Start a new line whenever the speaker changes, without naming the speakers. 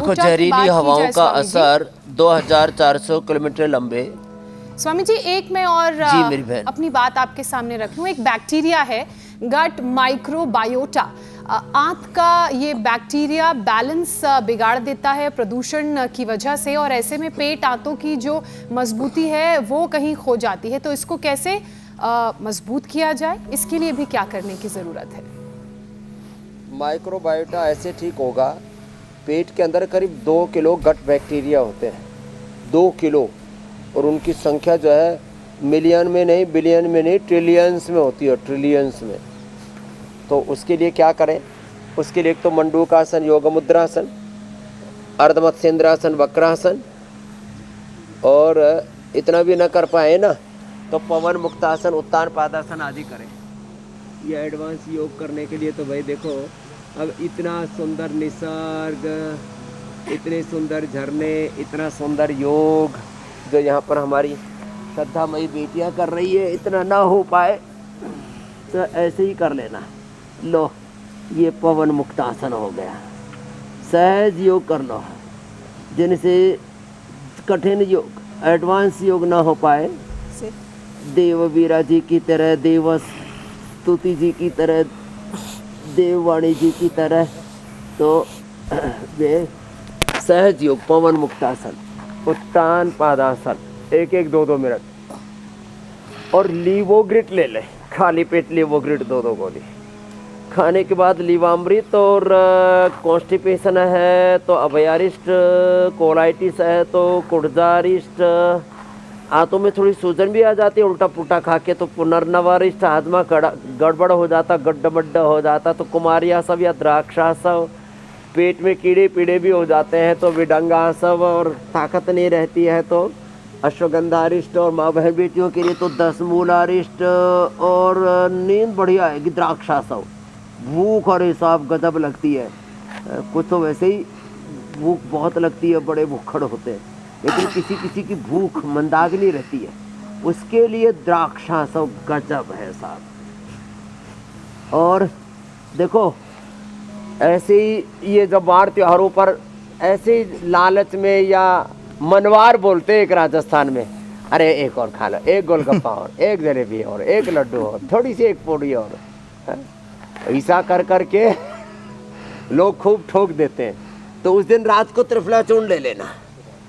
देखो, जहरीली हवाओं का असर 2400 किलोमीटर लंबे।
स्वामी जी, एक मैं और
जी मेरी बहन,
अपनी बात आपके सामने रख लूं। एक बैक्टीरिया है गट माइक्रोबायोटा। आंत का ये बैक्टीरिया बैलेंस बिगाड़ देता है प्रदूषण की वजह से, और ऐसे में पेट आंतों की जो मजबूती है वो कहीं खो जाती है। तो इसको कैसे मजबूत किया जाए, इसके लिए भी क्या करने की ज़रूरत है?
माइक्रोबायोटा ऐसे ठीक होगा, पेट के अंदर करीब 2 किलो गट बैक्टीरिया होते हैं, 2 किलो, और उनकी संख्या जो है मिलियन में नहीं, बिलियन में नहीं, ट्रिलियंस में होती है, ट्रिलियंस में। तो उसके लिए क्या करें? उसके लिए एक तो मंडूकासन, योग मुद्रासन, अर्धमत्स्येंद्रासन, वक्रासन, और इतना भी न कर पाए ना तो पवन मुक्तासन, उत्तान पादासन आदि करें। ये एडवांस योग करने के लिए तो भाई देखो, अब इतना सुंदर निसर्ग, इतने सुंदर झरने, इतना सुंदर योग जो यहाँ पर हमारी श्रद्धामयी बेटियाँ कर रही है, इतना ना हो पाए तो ऐसे ही कर लेना। लो, ये पवन मुक्तासन हो गया। सहज योग कर लो, जिनसे कठिन योग, एडवांस योग ना हो पाए, देववीरा जी की तरह, देव स्तुति जी की तरह, देववाणी जी की तरह, तो वे सहज योग, पवन मुक्तासन, उत्तान पादासन, 1-1, 2-2 मिनट, और लीवोग्रिट ले ले, खाली पेट लीवोग्रिट 2-2 गोली खाने के बाद। लीवामृत, और कॉन्स्टिपेशन है तो अभयारिष्ट, कोलाइटिस है तो कुड़जारिष्ट, आंतों में थोड़ी सूजन भी आ जाती है उल्टा पुल्टा खा के तो पुनर्नवारिष्ट, हाजमा गड़बड़ हो जाता, गड्ढा हो जाता तो कुमारियासव या द्राक्षासव, पेट में कीड़े पीड़े भी हो जाते हैं तो विडंगासव, और ताकत नहीं रहती है तो अश्वगंधारिष्ट, और माँ बहन बेटियों के लिए तो 10 मूलारिष्ट, और नींद बढ़िया आएगी द्राक्षासव। भूख और हिसाब गजब लगती है, कुछ तो वैसे ही भूख बहुत लगती है, बड़े भूखड़ होते हैं, लेकिन किसी किसी की भूख मंदाग्नि रहती है, उसके लिए द्राक्षासव गजब है साहब। और देखो, ऐसे ही ये जब बाढ़ त्योहारों पर ऐसे ही लालच में, या मनवार बोलते एक राजस्थान में, अरे एक और खा लो, एक गोलगप्पा और, एक जलेबी और, एक लड्डू और, थोड़ी सी एक पूड़ी और, ऐसा कर करके लोग खूब ठोक देते हैं। तो उस दिन रात को त्रिफला चूर्ण ले लेना।